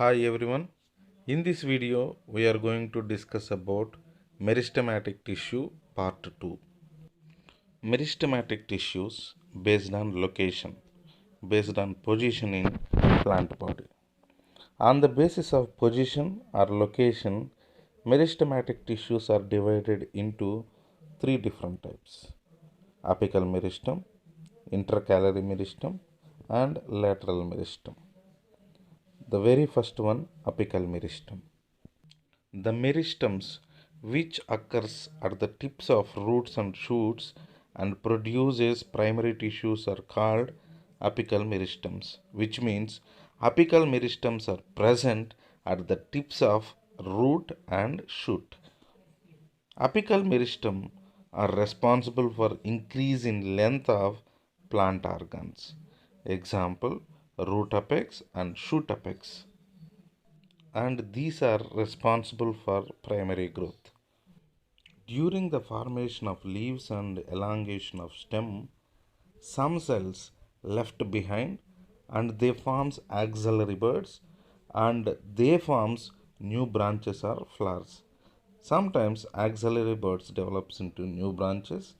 Hi everyone. In this video we are going to discuss about meristematic tissue part 2. Meristematic tissues based on location, based on position in plant body. On the basis of position or location, meristematic tissues are divided into three different types: apical meristem, intercalary meristem, and lateral meristem. The very first one, apical meristem. The meristems, which occurs at the tips of roots and shoots and produces primary tissues, are called apical meristems, which means apical meristems are present at the tips of root and shoot. Apical meristem are responsible for increase in length of plant organs. Example, root apex and shoot apex, and these are responsible for primary growth. During the formation of leaves and elongation of stem, some cells left behind and they forms axillary buds and they forms new branches or flowers. Sometimes axillary buds develops into new branches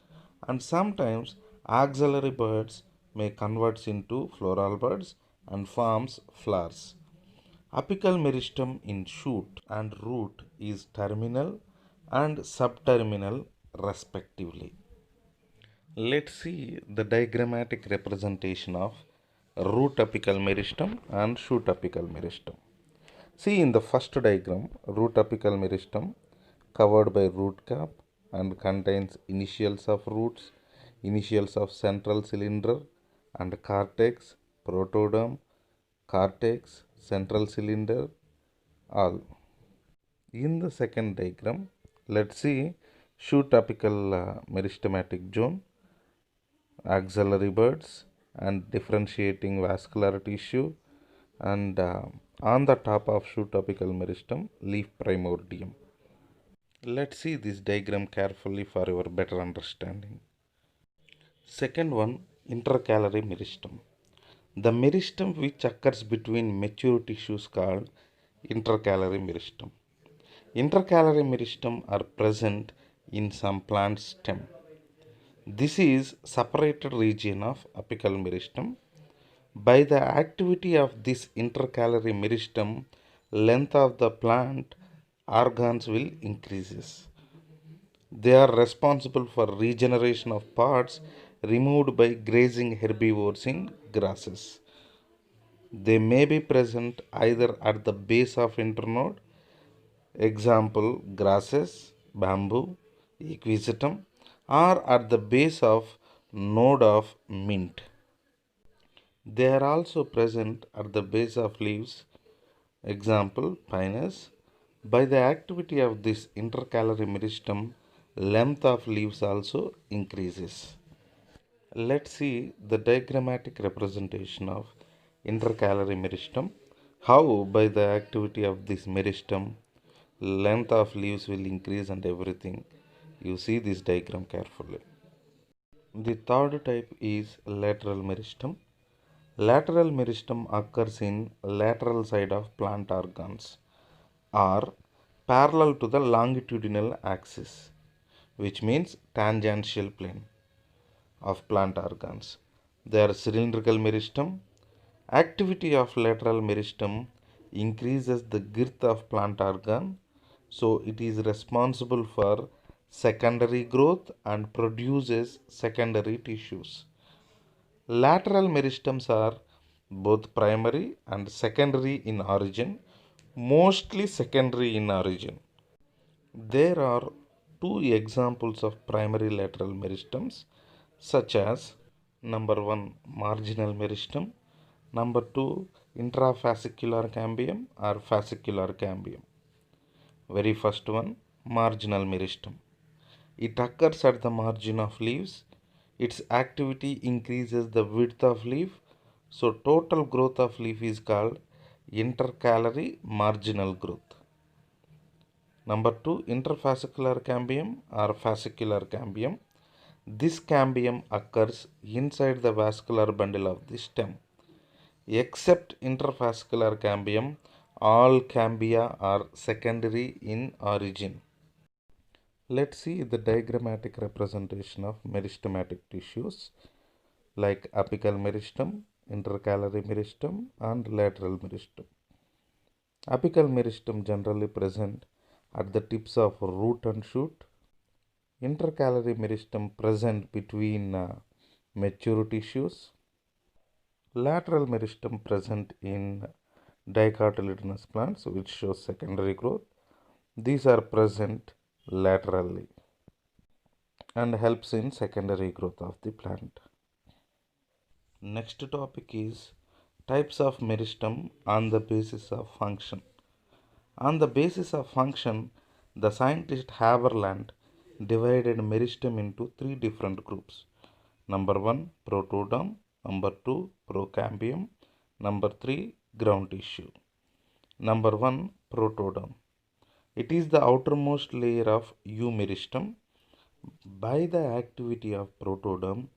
and sometimes axillary buds may converts into floral buds and forms flowers. Apical meristem in shoot and root is terminal and subterminal respectively. Let's see the diagrammatic representation of root apical meristem and shoot apical meristem. See in the first diagram, root apical meristem covered by root cap and contains initials of roots, initials of central cylinder and cortex, protoderm, cortex, central cylinder, all. In the second diagram, let's see shoot apical meristematic zone, axillary buds and differentiating vascular tissue, and on the top of shoot apical meristem, leaf primordium. Let's see this diagram carefully for your better understanding. Second one, intercalary meristem. The meristem which occurs between mature tissues called intercalary meristem. Intercalary meristem are present in some plant stem. This is separated region of apical meristem. By the activity of this intercalary meristem, length of the plant organs will increases. They are responsible for regeneration of parts removed by grazing herbivores in grasses. They may be present either at the base of internode, example grasses, bamboo, equisetum, or at the base of node of mint. They are also present at the base of leaves, example pinus. By the activity of this intercalary meristem, length of leaves also increases. Let's see the diagrammatic representation of intercalary meristem. How by the activity of this meristem, length of leaves will increase and everything. You see this diagram carefully. The third type is lateral meristem. Lateral meristem occurs in lateral side of plant organs or parallel to the longitudinal axis, which means tangential plane of plant organs. They are cylindrical meristem. Activity of lateral meristem increases the girth of plant organ, so it is responsible for secondary growth and produces secondary tissues. Lateral meristems are both primary and secondary in origin, mostly secondary in origin. There are two examples of primary lateral meristems, such as number 1 marginal meristem, number 2 intrafascicular cambium or fascicular cambium. Very first one, marginal meristem. It occurs at the margin of leaves. Its activity increases the width of leaf, so total growth of leaf is called intercalary marginal growth. Number 2, interfascicular cambium or fascicular cambium. This cambium occurs inside the vascular bundle of the stem. Except interfascicular cambium, All cambia are secondary in origin. Let's see the diagrammatic representation of meristematic tissues like apical meristem, intercalary meristem, and lateral meristem. Apical meristem generally present at the tips of root and shoot. Intercalary meristem present between mature tissues. Lateral meristem present in dicotyledonous plants which shows secondary growth. These are present laterally and helps in secondary growth of the plant. Next topic is types of meristem on the basis of function. On the basis of function, the scientist Haberland divided meristem into three different groups. Number 1, protoderm. Number 2, procambium. Number 3, ground tissue. Number 1, protoderm. It is the outermost layer of eumeristem. By the activity of protoderm,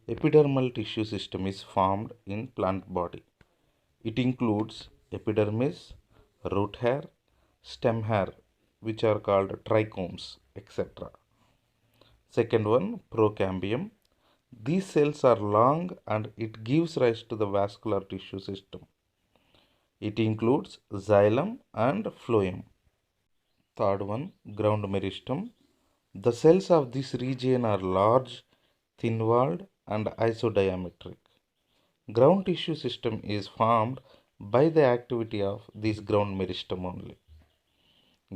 epidermal tissue system is formed in plant body. It includes epidermis, root hair, stem hair, which are called trichomes, etc. Second one, procambium. These cells are long and it gives rise to the vascular tissue system. It includes xylem and phloem. Third one, ground meristem. The cells of this region are large, thin-walled and isodiametric. Ground tissue system is formed by the activity of this ground meristem only.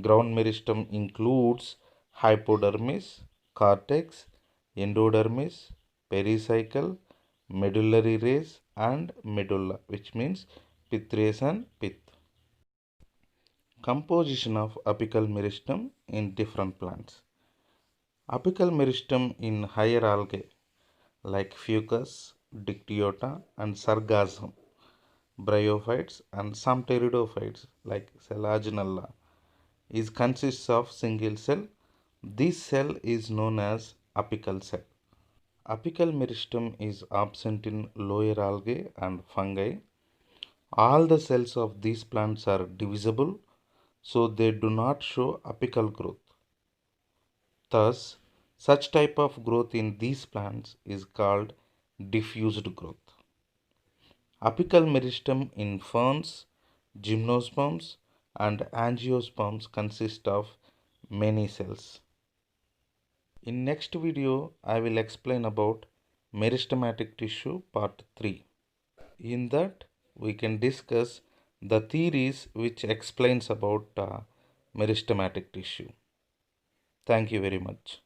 Ground meristem includes hypodermis, cortex, endodermis, pericycle, medullary rays and medulla, which means pith rays and pith. Composition of apical meristem in different plants. Apical meristem in higher algae like Fucus, Dictyota and Sargassum, bryophytes and some pteridophytes like Selaginella is consists of single cell. This cell is known as apical cell. Apical meristem is absent in lower algae and fungi. All the cells of these plants are divisible, so they do not show apical growth. Thus, such type of growth in these plants is called diffused growth. Apical meristem in ferns, gymnosperms and angiosperms consist of many cells. In next video, I will explain about meristematic tissue part 3. In that, we can discuss the theories which explains about meristematic tissue. Thank you very much.